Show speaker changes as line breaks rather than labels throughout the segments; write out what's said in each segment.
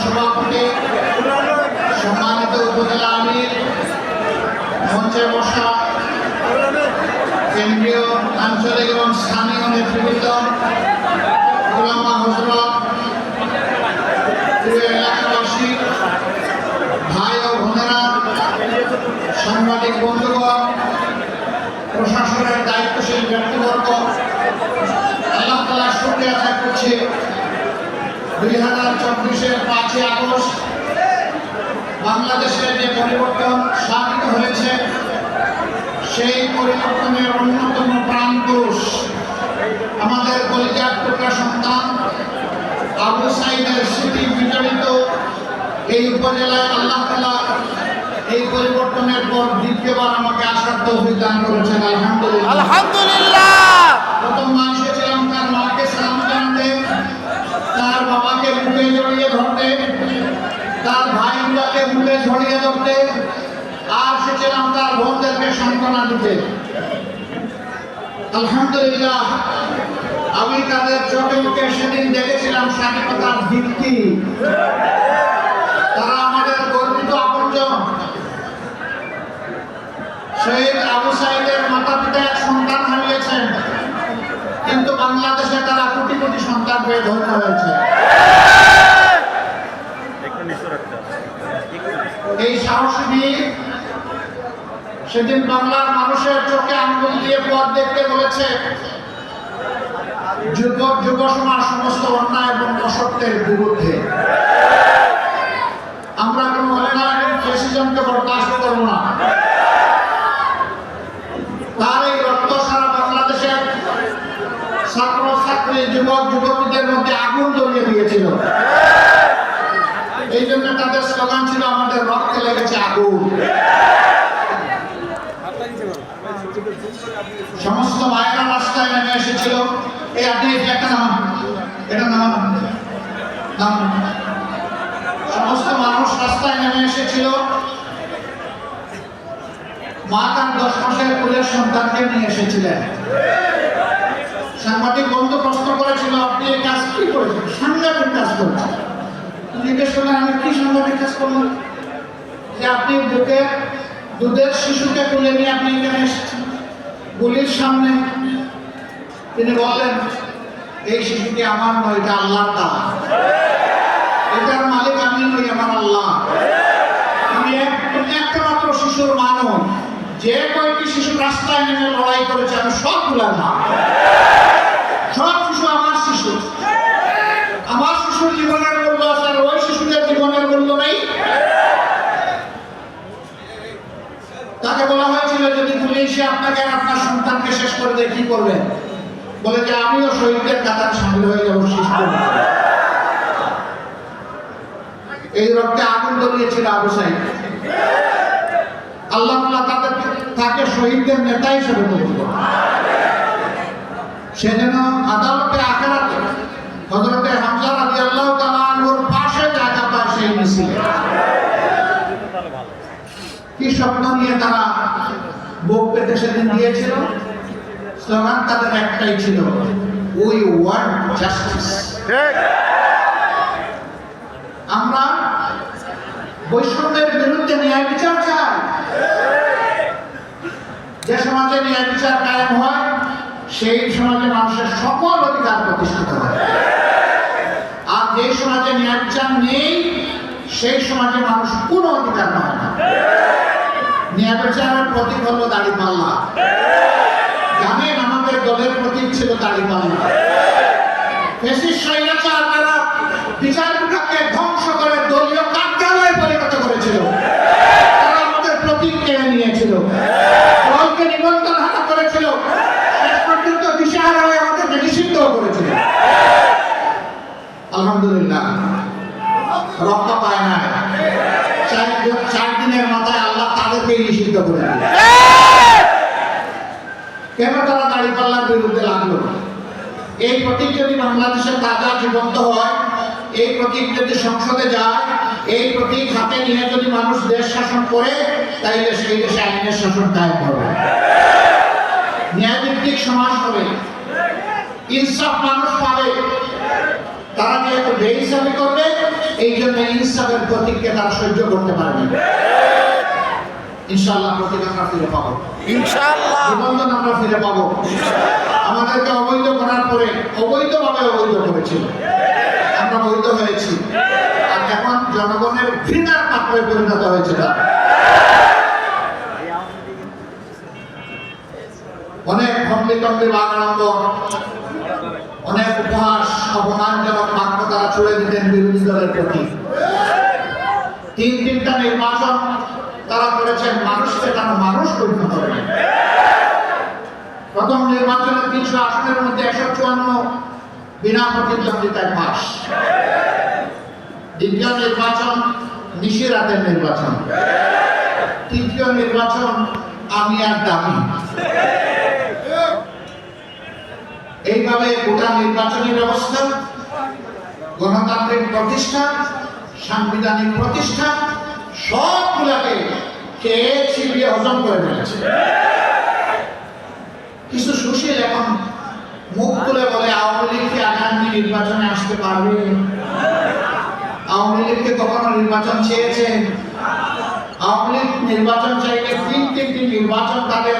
সভাপতি, সম্মানিত উপজেলা আমির, মঞ্চে বসা কেন্দ্রীয়, আঞ্চলিক এবং স্থানীয় নেতৃবৃন্দ, ওলামা হযরত, প্রিয় এলাকাবাসী, ভাই ও বোনেরা, সাংবাদিক বন্ধুগণ, প্রশাসনের দায়িত্বশীল ব্যক্তিবর্গ, আল্লাহ তাআলার শুকরিয়া আদায় করছি। 2024-এর 5ই আগস্ট বাংলাদেশের যে পরিবর্তন সাধিত হয়েছে, সেই পরিবর্তনের অন্যতম প্রাণপুরুষ আমাদের কলিজার টুকরা সন্তান আবু সাঈদের স্মৃতি বিজড়িত এই উপজেলায় আল্লাহ তাআলা এই পরিবর্তনের পর দ্বিতীয়বার আমাকে আসার তৌফিক দান করেছেন। আলহামদুলিল্লাহ,
আলহামদুলিল্লাহ।
প্রথম মানুষে ছিলাম তার মাকে সালাম জানাতে, তার বাবাকে বুকে জড়িয়ে ধরতে, তার ভাইগুলোকে বুকে জড়িয়ে ধরতে, আর সেছিলাম তার বোনদেরকে সান্ত্বনা দিতে। আলহামদুলিল্লাহ, আমি তাদের চোখে মুখে সেদিন দেখেছিলাম স্বাধীনতার দীপ্তি। তারা আমাদের গর্বিত আপনজন। শহীদ আবু সাঈদের মাতা পিতা এক সন্তান হারিয়েছেন, কিন্তু বাংলাদেশে তারা কোটি কোটি সন্তান পেয়ে ধন্য হয়েছে। এই সাহসী বীর সেদিন বাংলার মানুষের চোখে আঙ্গুল দিয়ে পথ দেখতে বলেছে। যুব সমাজ সমস্ত অন্যায় এবং অসত্যের বিরুদ্ধে। আমরা কোনো অন্যায় এবং ফ্যাসিজমকে বরদাস্ত করব না। তার এই রক্ত সারা বাংলাদেশের ছাত্র ছাত্রী, যুবক যুবতীদের মধ্যে আগুন জ্বলিয়ে দিয়েছিল। এই জন্য তাদের স্লোগান ছিল, আমাদের রক্তে লেগেছে আগুন। সমস্ত মায়েরা রাস্তায় নেমে এসেছিল। এই আপনি একটা নামান, এটা নামান, সমস্ত মানুষ রাস্তায় নেমে এসেছিল। মা তার 10 মাসের কোলের সন্তানকে নিয়ে এসেছিলেন। সাংবাদিক বন্ধু প্রশ্ন করেছিল, আপনি এই কাজ কি করেছেন? সাংঘাতিক কাজ করেছেন। জিজ্ঞেস করলেন, আমি কি সাংঘাতিক কাজ করলাম যে আপনি দুধের শিশুকে তুলে নিয়ে আপনি এখানে এসেছেন গুলির সামনে? তিনি বললেন, এই শিশুটি আমার নয়, এটা আল্লাহর দান। এটার মালিক আমি নই, আমার আল্লাহ। আমি একটা মাত্র শিশুর মানুষ। যে কয়েকটি শিশু রাস্তায় নেমে লড়াই করেছে, আমি সবগুলার মা। সব শিশু আমার শিশু। আমার শিশুর জীবনের মূল্য আছে, আর ওই শিশুদের জীবনের মূল্য নেই। তাকে বলা হয়েছিল, যদি পুলিশে আপনাকে আর আপনার সন্তানকে শেষ করে দেয় কি করবেন? বলে যে আমিও শহীদদের কাতারে সামিল হয়ে যাবো শেষ করবো। এই রক্তে আগুন জ্বলিয়েছিল আবু সাঈদ। আল্লাহ তাআলা তাকে শহীদদের নেতা হিসেবে তৈরি। সে যেন আদালতে আখিরাতে হযরতে হামজা রাদিয়াল্লাহু তাআলা আনহুর পাশে জায়গা পায় সেই মিছিলে। কি স্বপ্ন নিয়ে তারা বুক পেতে সেদিন দিয়েছিল? স্লোগান তাদের একটাই ছিল, উই ওয়ান্ট জাস্টিস। আমরা বৈষম্যের বিরুদ্ধে ন্যায় বিচার চাই। যে সমাজে ন্যায় বিচার কায়েম হয়, সেই সমাজে মানুষের সকল অধিকার প্রতিষ্ঠিত হয়। আর যে সমাজে ন্যায় বিচার নেই, সেই সমাজে মানুষ কোনো অধিকার পায় না। ন্যায় বিচারের প্রতীক হলো দাড়িপাল্লা। জানেন, আমাদের দলের প্রতীক ছিল দাড়িপাল্লা। ফ্যাসিস্ট স্বৈরাচাররা বিচার বিভাগকে ধ্বংস করে দলীয় কার্যালয়ে পরিণত করেছিল। তারা আমাদের প্রতীক কেড়ে নিয়েছিল, দলকে নিবন্ধন হারা করেছিল, শেষ পর্যন্ত দিশাহারা হয়ে আমাদেরকে নিষিদ্ধ করেছিল। আলহামদুলিল্লাহ, রক্ষা পায় না। 4 দিনের মাথায় আল্লাহ তাদেরকে নিষিদ্ধ করে দিল। কেন তারা দাড়িপাল্লার বিরুদ্ধে লাগলো? এই প্রতীক যদি বাংলাদেশের তাজা জীবন্ত হয়, এই প্রতীক যদি সংসদে যায়, এই প্রতীক হাতে নিয়ে যদি মানুষ দেশ শাসন করে, তাইলে সেই দেশে আইনের শাসন কায়েম হবে, ন্যায়ভিত্তিক সমাজ হবে, ইনসাফ মানুষ পাবে। তারা যেহেতু বেইনসাফি করবে, এই জন্য ইনসাফের প্রতীককে তারা সহ্য করতে পারেনি। ইনশাআল্লাহ প্রতীক আমরা ফিরে পাবো, ইনশাআল্লাহ নিবন্ধন আমরা ফিরে পাবো। আমাদেরকে অবৈধ করার পরে অবৈধভাবে অবৈধ করেছিল, আমরা বৈধ হয়েছি, আর এখন জনগণের ঘৃণার পাত্রে পরিণত হয়েছে। অনেক ভঙ্গিটঙ্গি বাগাড়ম্বর, অনেক উপহাস, অপমানজনক বাক্য তারা ছুড়ে দিতেন বিরোধী দলের প্রতি। তিনটা নির্বাচন তারা করেছেন, মানুষকে তারা মানুষ পরিণত করেন। প্রথম নির্বাচনে ৩০০ আসনের মধ্যে ১৫৪ বিনা প্রতিদ্বন্দ্বিতায় পাস। দ্বিতীয় নির্বাচন নিশিরাতের নির্বাচন। তৃতীয় নির্বাচন আমি আর দামি। এইভাবে গোটা নির্বাচনী ব্যবস্থা, গণতান্ত্রিক প্রতিষ্ঠান, সাংবিধানিক প্রতিষ্ঠান সবগুলাকে খেয়ে ছিপিয়ে হজম করে ফেলেছে। কিছু সুশীল এখন মুখ তুলে বলে আওয়ামী লীগকে আগামী নির্বাচনে আসতে পারবে। আওয়ামী লীগকে কখনো নির্বাচন চেয়েছে? আওয়ামী লীগ নির্বাচন চাইলে তিনটি নির্বাচন তাদের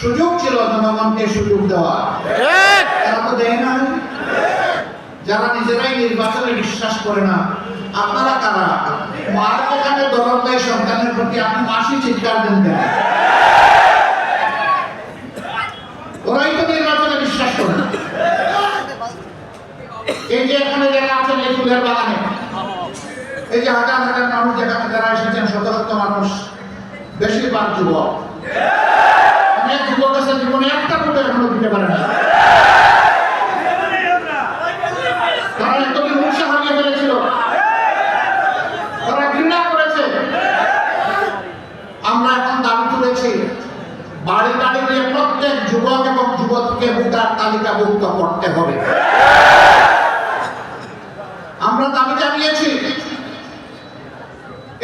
সুযোগ ছিল জনগণকে সুযোগ দেওয়া, তারা তো দেয় না। যারা নিজেরাই নির্বাচনে বিশ্বাস করে না, আপনারা কারা? মার যেখানে দরদ দেয় সন্তানের প্রতি, আপনি মাসি চিৎকার দেন কেন? ওরাই তো নির্বাচনে বিশ্বাস করে না। এই যে এখানে যারা আছেন এই ফুলের বাগানে, এই যে হাজার হাজার মানুষ যেখানে যারা এসেছেন, শত শত মানুষ, বেশিরভাগ যুবক। অনেক যুবক আছে জীবনে একটা ভোট এখনো দিতে পারে না। তারা একদমই উৎসাহ হারিয়ে ফেলেছিল, তারা ঘৃণা করেছে। আমরা এখন দাবি তুলেছি, বাড়ি বাড়ি গিয়ে প্রত্যেক যুবক এবং যুবতীকে ভোটার তালিকাভুক্ত করতে হবে। আমরা দাবি জানিয়েছি,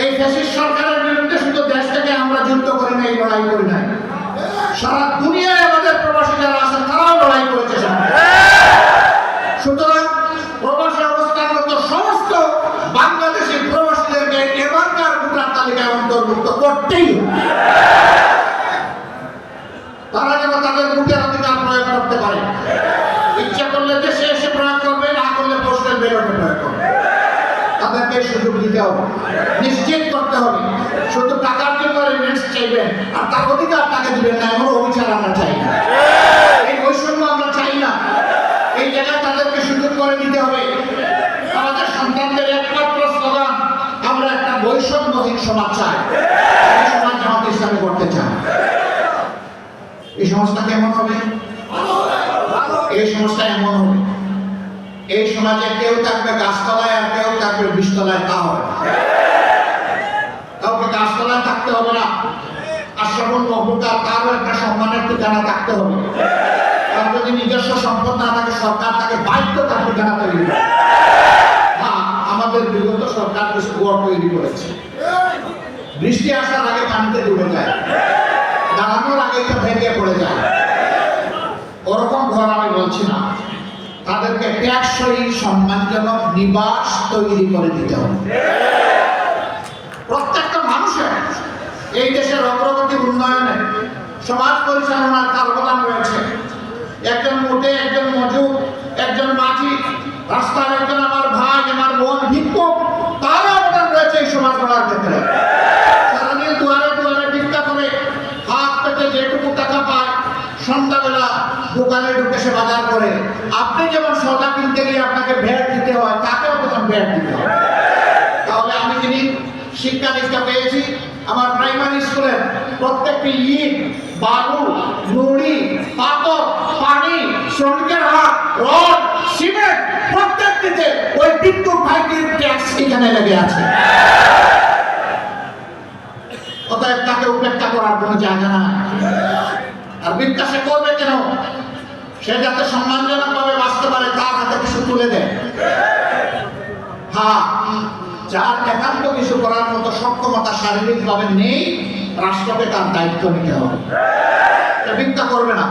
এই ফ্যাসিস্ট সরকারের বিরুদ্ধে শুধু দেশ থেকে আমরা যুদ্ধ করি নাই, লড়াই করি নাই, সারা দুনিয়ায় আমাদের প্রবাসী যারা আছেন তারাও লড়াই করেছে। সুতরাং প্রবাসী অবস্থানরত সমস্ত বাংলাদেশি প্রবাসীদেরকে এবারকার ভোটার তালিকায় অন্তর্ভুক্ত করতেই হবে। তারা যেন তাদের ভোটের অধিকার প্রয়োগ করতে পারে। ইচ্ছা করলে দেশে এসে প্রয়োগ করবে, না করলে পোস্টাল ব্যালটে প্রয়োগ করবে। তাদেরকে সুযোগ দিতে হবে, নিশ্চিত করতে হবে। শুধু টাকার জন্য রিমেন্স চাইবেন আর তার অধিকার তাকে দিবেন না, এমন অবিচার আমরা চাই না। এই বৈষম্য আমরা চাই না। এই জায়গায় তাদেরকে সুযোগ করে দিতে হবে। আমাদের সন্তানদের একমাত্র স্লোগান, আমরা একটা বৈষম্যহীন সমাজ চাই। এই সমাজ জামাত ইসলামী করতে চাই। এই সমাজটা কেমন হবে? এই সমাজটা এমন হবে, এই সমাজে কেউ থাকবে গাছতলায় আর কেউ থাকবে বিষতলায়, তা হবে না। কাউকে গাছতলায় থাকতে হবে না, আর সকল মহবুকা তারও একটা সম্মানের ঠিকানা থাকতে হবে। আর যদি নিজস্ব সম্পদ না থাকে, সরকার তাকে বাধ্য তার ঠিকানা তৈরি করে। হ্যাঁ, আমাদের বিগত সরকার কিছু ঘর তৈরি করেছে, বৃষ্টি আসার আগে পানিতে ডুবে যায়, দাঁড়ানোর আগে তো ভেঙে পড়ে যায়। ওরকম ঘর আমি বলছি না, তাদেরকে টেকসই সম্মানজনক নিবাস তৈরি করে দিতে হবে। প্রত্যেকটা মানুষের এই দেশের অগ্রগতি উন্নয়নে সমাজ পরিচালনার তার অবদান রয়েছে। একজন মোটে, একজন মজুর, একজন মাঝি, রাস্তার একজন আমার ভাই, আমার বোন, ভিক্ষুক, তার অবদান রয়েছে এই সমাজ গড়ার ক্ষেত্রে। সারাদিন দুয়ারে দুয়ারে ভিক্ষা করে হাত পেতে যেটুকু টাকা পায়, সন্ধ্যাবেলা দোকানে ঢুকে সে বাজার করে। আপনি যেমন সদা কিনতে গিয়ে আপনাকে ভ্যাট দিতে হয়, তাকেও তখন ভ্যাট দিতে হয়। তাহলে আমি যিনি শিক্ষা দীক্ষা পেয়েছি, আমার প্রাইমারি স্কুলের প্রত্যেকটি ইট, বালু, নুড়ি, পাথর, পানি, শ্রমিকের হাত, রড, সিমেন্ট, প্রত্যেকটিতে ওই বিদ্যুৎ ভাইটির ট্যাক্স এখানে লেগে আছে। অতএব তাকে উপেক্ষা করার কোনো জায়গা না। আর ভিক্ষা সে করবে কেন? সে যাতে সম্মানজনক ভাবে বাঁচতে পারে, তার হাতে কিছু তুলে দেয়। হ্যাঁ, যার একান্ত কিছু করার মতো সক্ষমতা শারীরিক ভাবে নেই, রাষ্ট্রকে তার দায়িত্ব নিতে হবে। ভিক্ষা করবে না।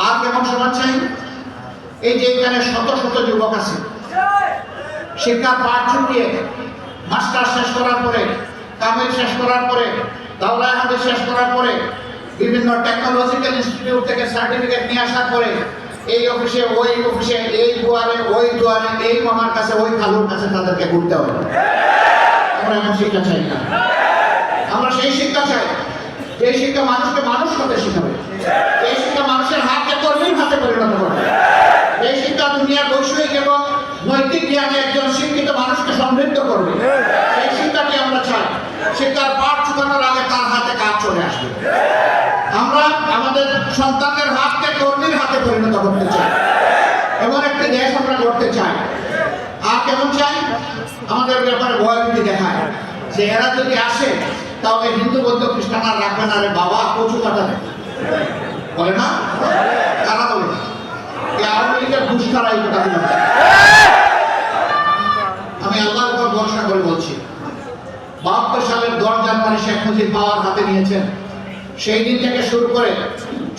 আর কেমন সমাজ চাই? এই যে এখানে শত শত যুবক আছে, শিক্ষার পাঠ ছুটিয়ে মাস্টার শেষ করার পরে, কামিল শেষ করার পরে, দাওরায়ে হাদিস শেষ করার পরে, বিভিন্ন টেকনোলজিক্যাল ইনস্টিটিউট থেকে সার্টিফিকেট নিয়ে আসার পরে এই অফিসে, ওই অফিসে, এই দুয়ারে, ওই দুয়ারে, এই মামার কাছে, ওই খালুর কাছে তাদেরকে ঘুরতে হবে। আমরা এমন শিক্ষা চাই না। আমরা সেই শিক্ষা চাই যে শিক্ষা মানুষকে মানুষ হতে শিখাবে, এই শিক্ষা মানুষের হাতে কর্মীর হাতে পরিণত করবে, এই শিক্ষা দুনিয়ার বৈষয়িক এবং নৈতিক জ্ঞানে একজন শিক্ষিত মানুষকে সমৃদ্ধ করবে। সেই শিক্ষাটি আমরা চাই। শিক্ষার পাঠ চুকানোর আগে তার হাতে কাজ চলে আসবে। আমরা আমাদের সন্তানদের হাতকে কর্মীর হাতে পরিণত করতে চাই, এমন একটি দেশ আমরা করতে চাই। আর কেমন চাই? আমাদের ব্যাপারে ভয়ভীতি দেখায় যে এরা যদি আসে তাহলে হিন্দু বৌদ্ধ খ্রিস্টান আর রাখবে না রে বাবা, কচু কাটা নেই বলে না? কারা বলে? আওয়ামী লীগের ঘুষখারা এই কথা বলে। আমি আল্লাহর উপর ভরসা করে বলছি, ৭২ সালের ১০ জানুয়ারি শেখ মুজিব পাওয়ার হাতে নিয়েছেন। সেই দিন থেকে শুরু করে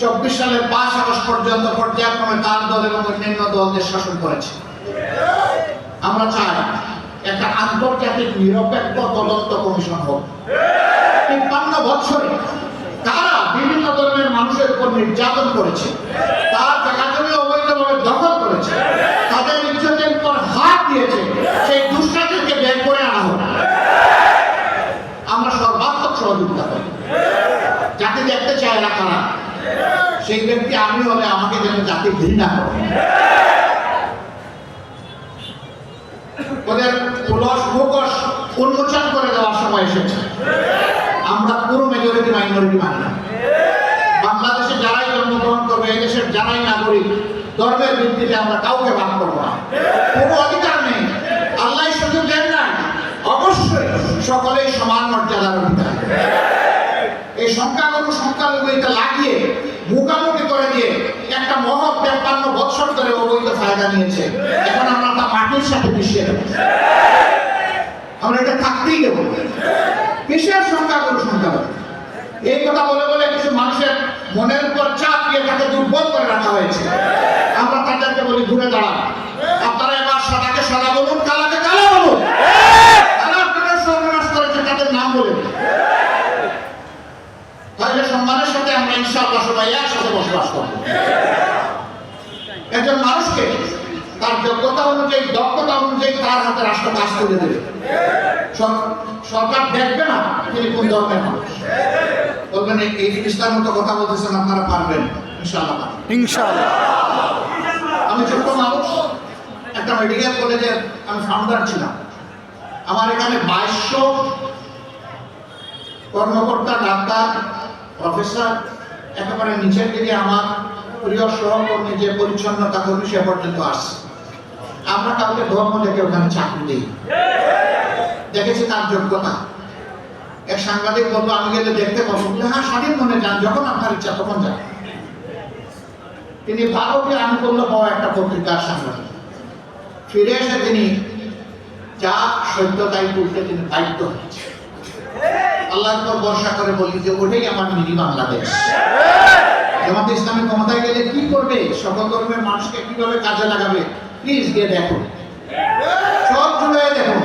২৪ সালের ৫ আগস্ট পর্যন্ত পর্যায়ক্রমে তার দল এবং অন্যান্য দলদের শাসন করেছে। আমরা চাই একটা আন্তর্জাতিক নিরপেক্ষ তদন্ত কমিশন হোক। ৫৩ বছরে তারা বিভিন্ন ধরনের মানুষের উপর নির্যাতন করেছে, তার জায়গা জমি অবৈধভাবে দখল করেছে, তাদের ইজ্জতের উপর হাত দিয়েছে, সেই দুষ্টাদেরকে বের করে আনা হোক। আমরা সর্বাত্মক সহযোগিতা করি। জাতি দেখতে চায় না কারা, সেই ব্যক্তি আমি হলে আমাকে যেন জাতি ঘৃণা করে। ওদের পুলস মুখোশ উন্মোচন করে দেওয়ার সময় এসেছে। আমরা পুরো মেজরিটি মাইনরিটি মানি না। বাংলাদেশে যারাই জন্মগ্রহণ করবে, এই দেশের যারাই নাগরিক, ধর্মের ভিত্তিতে আমরা কাউকে ভাগ করবো না। কোনো অধিকার নেই, আল্লাহ সুযোগ দেন না। অবশ্যই সকলেই সমান মর্যাদার অধিকার। এই সংখ্যালঘু এটা লাগিয়ে মুখামুখি করে দিয়ে একটা মহৎ ৫৩ বছর ধরে অবৈধ ফায়দা নিয়েছে। এখন আমরা তা মাটির সাথে মিশিয়ে দেবো। আমরা এটা থাকতেই দেব। কিসের সংখ্যালঘু? এই কথা বলে বলে কিছু মানুষের মনের উপর চাপ দিয়ে তাকে দুর্বল করে রাখা হয়েছে। আমরা তাদেরকে বলি ঘুরে দাঁড়ান। আপনারা এবার সাদাকে সাদা বলুন, কালাকে কালা বলুন। তারা আপনারা সর্বনাশ করেছে, তাদের নাম বলে তাহলে সম্মানের সাথে আমরা ইনশাআল্লাহ সবাই একসাথে বসবাস করব। একজন মানুষকে তার যোগ্যতা অনুযায়ী, দক্ষতা অনুযায়ী তার হাতে রাষ্ট্র কাজ করে দেবে। সরকার দেখবে না তিনি কোন ধর্মের মানুষ। বলবেন এই জিনিসটার মতো কথা বলতেছেন, আপনারা পারবেন ইনশাআল্লাহ। ইনশাআল্লাহ। আমি ছোট্ট মানুষ, একটা মেডিকেল কলেজের আমি ফাউন্ডার ছিলাম। আমার এখানে ২২০০ কর্মকর্তা, ডাক্তার, প্রফেসর, একেবারে নিচের দিকে আমার প্রিয় সহকর্মী যে পরিচ্ছন্নতা কর্মী সে পর্যন্ত আসছে। আমরা কাউকে ধর্ম দেখে ওখানে চাকরি দিই, দেখেছি তার যোগ্যতা। এক সাংবাদিক বলবো আমি গেলে দেখতে পাবো, হ্যাঁ স্বাধীন মনে যান, যখন আপনার ইচ্ছা তখন যান। তিনি ভারতীয় আনুকূল্য পাওয়া একটা পত্রিকার সাংবাদিক। ফিরে এসে তিনি যা সত্যতাই তুলতে তিনি দায়িত্ব হয়েছে। আল্লাহর উপর ভরসা করে বলি যে ওটাই আমার মিনি বাংলাদেশ। জামাতে ইসলামী ক্ষমতায় গেলে কি করবে, সকল ধর্মের মানুষকে কিভাবে কাজে লাগাবে, প্লিজ গিয়ে দেখুন, সব জুড়ে দেখুন।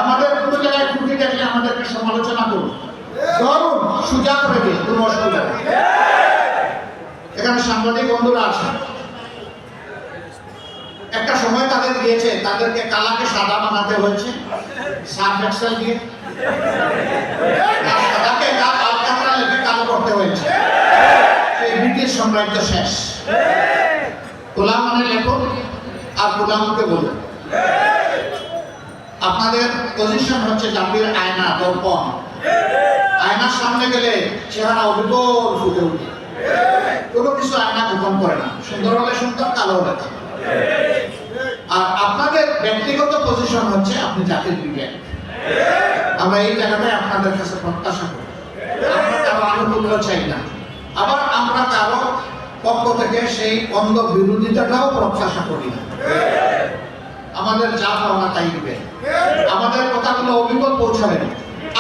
আমাদের কোনো জায়গায় ত্রুটি দেখলে আমাদেরকে সমালোচনা করুন, ধরুন, সুজা করে দিন, কোনো অসুবিধা নেই। এখানে সাংবাদিক বন্ধুরা আছেন, একটা সময় তাদের দিয়েছে, তাদেরকে কালাকে সাদা বানাতে হয়েছে সার্ফ এক্সেল দিয়ে, সাদাকে আলকাতরা লেখে কালো করতে হয়েছে। এই ব্রিটিশ সাম্রাজ্য শেষ। গোলাম মানে লেখক আর গোলামকে বলুন। আপনাদের পজিশন হচ্ছে জাতির আয়না, দর্পণ। আয়নার সামনে গেলে চেহারা অবিকল ফুটে উঠে। কোনো কিছু আয়না গোপন করে না, সুন্দর হলে সুন্দর, কালো হলে কালো। আর আপনাদের ব্যক্তিগত পজিশন হচ্ছে আপনি জাতির বিবেক। আমরা এই জায়গাটায় আপনাদের কাছে প্রত্যাশা করি। আমরা কারো আনুকূল্য চাই না, আবার আমরা কারো পক্ষ থেকে সেই অন্ধ বিরোধিতাটাও প্রত্যাশা করি না। আমাদের যা পাওনা তাই দিবেন, আমাদের কথাগুলো অভিজ্ঞতা পৌঁছাবেন।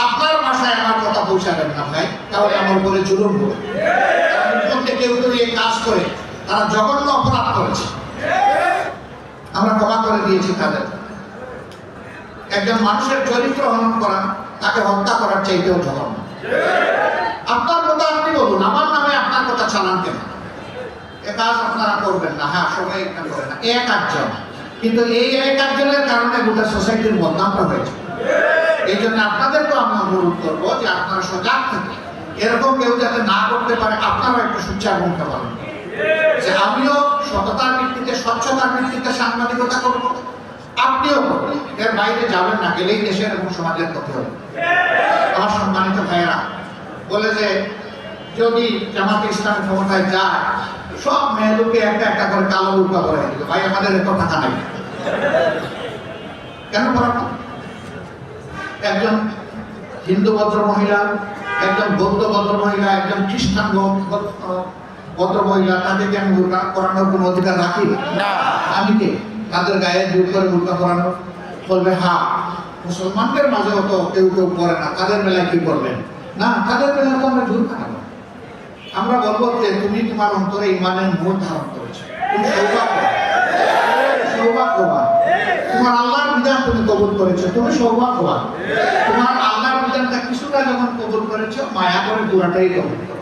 আপনার ভাষায় আমার কথা পৌঁছাবেন না ভাই, তাহলে আমার উপরে জুলুম হবে। কেউ কেউ এই কাজ করে, তারা জঘন্য অপরাধ করেছে, আমরা ক্ষমা করে দিয়েছি তাদের। একজন মানুষের চরিত্র হনন করা তাকে হত্যা করার চাইতেও জঘন্য। আপনার কথা আপনি বলুন, আমার নামে আপনার কথা চালান কেন? এ কাজ আপনারা করবেন না। হ্যাঁ, সবাই এটা করে না, এক আধজন, কিন্তু এই এক আধজনের কারণে গোটা সোসাইটির বদনামটা হয়েছে। এই জন্য আপনাদেরকেও আমি অনুরোধ করবো যে আপনারা সজাগ থাকেন, এরকম কেউ যাতে না করতে পারে। আপনারাও একটু সুচার ভূমিকা পালন করেন যে আমিও সততার ভিত্তিতে, স্বচ্ছতার ভিত্তিতে সাংবাদিকতা করব, আপনিও করবেন। এর বাইরে যাবেন না, গেলেই দেশের এবং সমাজের ক্ষতি হবে। আমার সম্মানিত ভাইয়েরা বলে যে যদি জামাতে ইসলামী ক্ষমতায় যায়, সব মেয়েদেরকে একটা একটা করে কালো বুরকা করে দিবে। ভাই, আমাদের এত টাকা নাই, কেন করাবো? একজন হিন্দু ভদ্র মহিলা, একজন বৌদ্ধ ভদ্র মহিলা, একজন খ্রিস্টান ভদ্র মহিলা, তাদেরকে আমি বুরকা করানোর কোনো অধিকার রাখি না। আমি কে তাদের গায়ে জোর করে বুরকা করানো? বলবে হ্যাঁ, মুসলমানদের মাঝেও তো কেউ কেউ করে না, তাদের বেলায় কি করবেন? না, তাদের বেলায় তো আমরা জোর খাবো। আমরা বলবো যে তুমি তোমার অন্তরে ইমানের মূল ধারণ করেছো, তুমি সৌভাগ্যবান। তোমার আল্লাহর বিধান তুমি কবুল করেছো, তুমি সৌভাগ্যবান। তোমার আল্লাহর বিধানটা কিছুটা যখন কবুল করেছো, মায়া করে পুরাটাই কবুল করো।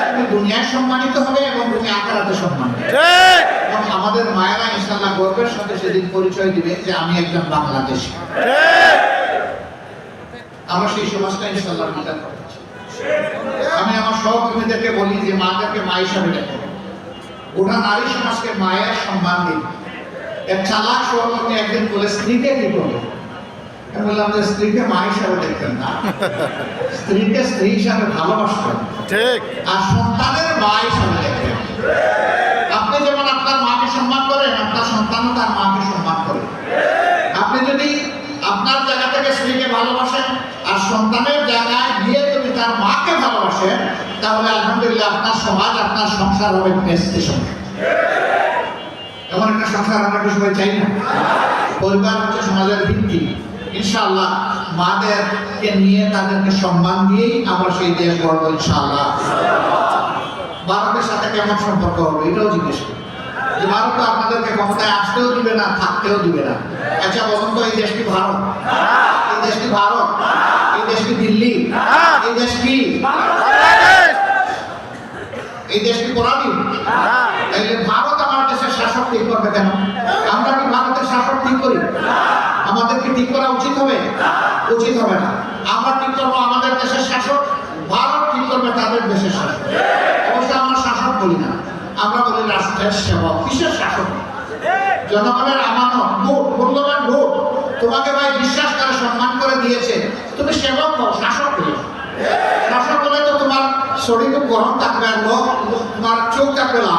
তুমি দুনিয়ায় সম্মানিত হবে এবং তুমি আখিরাতে সম্মানিত। এবং আমাদের মায়েরা ইনশাআল্লাহ গর্বের সাথে সেদিন পরিচয় দিবে যে আমি একজন বাংলাদেশী। আমরা সেই সমাজটা ইনশাআল্লাহ বিধান করতেছি। আমি আমার সহকর্মীদেরকে বলি যে মাদেরকে মা হিসাবে দেখো, গোটা নারী সমাজকে মায়ের সম্মান দিন। এক চালাক সহকর্মী একদিন বলে স্ত্রীকে কি করবে? আমি বললাম যে স্ত্রীকে মা হিসাবে দেখতেন না, স্ত্রীকে স্ত্রী হিসাবে ভালোবাসতেন, ঠিক, আর সন্তানের মা হিসাবে দেখতেন। আপনি যেমন আপনার মাকে সম্মান করেন, আপনার সন্তানও তার মাকে সম্মান করে। আপনি যদি আপনার জায়গা থেকে স্ত্রীকে ভালোবাসেন আর সন্তানের জায়গায় গিয়ে যদি তার মাকে ভালোবাসেন, তাহলে আলহামদুলিল্লাহ আপনার সমাজ, আপনার সংসার হবে বেস্ট সংসার। এমন একটা সংসার আমরা কি সবাই চাই না? পরিবার হচ্ছে সমাজের ভিত্তি। ইনশাআল্লাহ মাদেরকে নিয়ে, তাদেরকে সম্মান দিয়েই আমরা সেই দেশ গড়ব ইনশাআল্লাহ। ভারতের সাথে কেমন সম্পর্ক হবে এটাও জিজ্ঞেস করি। যে ভারত তো আপনাদেরকে ক্ষমতায় আসতেও দিবে না, থাকতেও দিবে না। আচ্ছা বলুন তো, এই দেশ কি ভারত? এই দেশ কি ভারত? এই দেশ কি দিল্লি? এই দেশ কি এই দেশ কি পরাধীন? তাইলে ভারত আমার দেশের শাসক ঠিক করবে কেন? আমরা কি ভারতের শাসক ঠিক করি? আমাদের কি ঠিক করা উচিত হবে? উচিত হবে না। আমরা ঠিক করবো আমাদের দেশের শাসক, ভারত ঠিক করবে তাদের দেশের শাসক। অবশ্য আমরা শাসক বলি না, আমরা বলি রাষ্ট্রের সেবক। কিসের শাসক? জনগণের আমানত, ভোট, মূল্যবান ভোট তোমাকে ভাই বিশ্বাস করে সম্মান করে দিয়েছে, তুমি সেবক হও, শাসক হও। শাসক হলে তো তোমার শরীর গরম থাকবে, আর তোমার চোখ থাকবে না।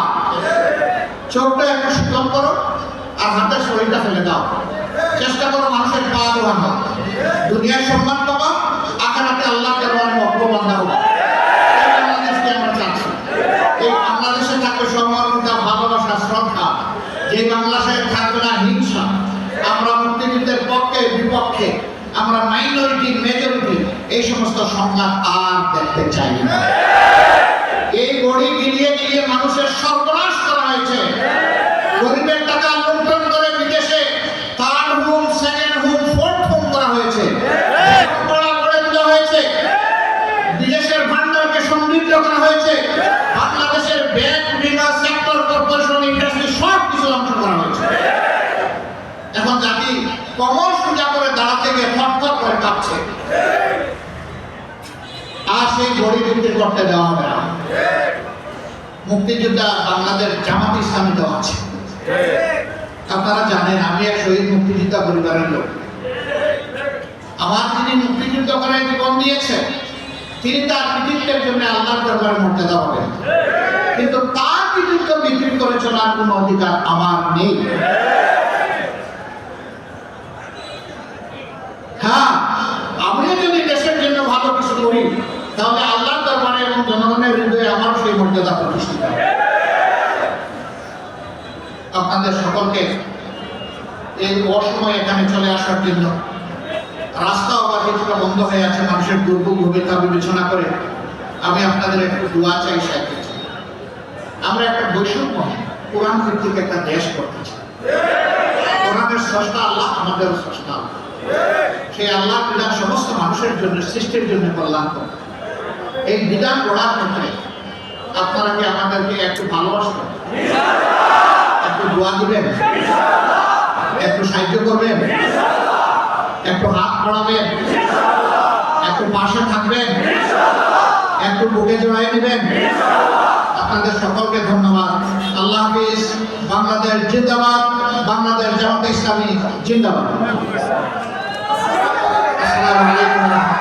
চোখটা একটু শীতল করো আর হাতের শরীরটা ফেলে দাও। চেষ্টা করো মানুষের পা ধোয়ানো। দুনিয়ায় সম্মান পাবা, আখিরাতে আল্লাহর দরবারে মকবুল বান্দা হবে। এই বাংলাদেশকে আমরা চাচ্ছি। এই বাংলাদেশে থাকবে সম্মানতা, ভালোবাসা, শ্রদ্ধা। যে বাংলাদেশে থাকবে না হিংসা। আমরা মুক্তিযুদ্ধের পক্ষে বিপক্ষে, আমরা মাইনরিটি মেজরিটি এই সমস্ত সংঘাত আর দেখতে চাই না। এই গড়ি গিলিয়ে গিলিয়ে মানুষের সর্বনাশ করা হয়েছে। গরিবের টাকা লুণ্ঠন করে বিদেশে third home, second home, fourth home করা হয়েছে, করে দেওয়া হয়েছে। বিদেশের ভান্ডারকে সমৃদ্ধ করা হয়েছে। বাংলাদেশের ব্যাংক, বিমা, সেক্টর, কর্পোরেশন, ইন্ডাস্ট্রি সব কিছু ধ্বংস করা হয়েছে। এখন জাতি কমর সোজা করে দাঁড়াতে গিয়ে থরথর করে কাঁপছে। আর সেই গড়ি বিক্রি করতে দেওয়া হবে না। মুক্তিযোদ্ধা বাংলাদেশ জামাত ইসলামীতেও আছে। আপনারা জানেন আমি এক শহীদ মুক্তিযোদ্ধা পরিবারের লোক। আমার যিনি মুক্তিযুদ্ধ করে জীবন দিয়েছে, তিনি তার কৃতিত্বের জন্য আল্লাহর দরবারে মর্যাদা পাবেন, কিন্তু তার কৃতিত্ব বিক্রি করে চলার কোনো অধিকার আমার নেই। হ্যাঁ, আমিও যদি দেশের জন্য ভালো কিছু করি, তাহলে আল্লাহর দরবারে এবং জনগণের হৃদয়ে আমারও সেই মর্যাদা প্রতিষ্ঠিত হবে। আপনাদের সকলকে এই অসময়ে এখানে চলে আসার জন্য, রাস্তাও বা কিছুটা বন্ধ হয়ে আছে, মানুষের দুর্ভোগ ভূমিকা বিবেচনা করে আমি আপনাদের একটু দোয়া চাই, সাহায্য চাই। আমরা একটা বৈষম্য কোরআন ভিত্তিক একটা দেশ করতে চাই। কোরআনের স্রষ্টা আল্লাহ, আমাদেরও স্রষ্টা আল্লাহ। সেই আল্লাহর বিধান সমস্ত মানুষের জন্য, সৃষ্টির জন্য কল্যাণকর। এই বিধান গড়ার ক্ষেত্রে আপনারা কি আমাদেরকে একটু ভালোবাসবেন, একটু দোয়া দিবেন, একটু সাহায্য করবেন, একটু হাত বাড়াবেন, একটু পাশে থাকবেন, একটু বুকে জড়াই নেবেন? আপনাদের সকলকে ধন্যবাদ। আল্লাহ হাফিজ। বাংলাদেশ জিন্দাবাদ, বাংলাদেশ জামাত ইসলামী জিন্দাবাদ। আসসালামু আলাইকুম।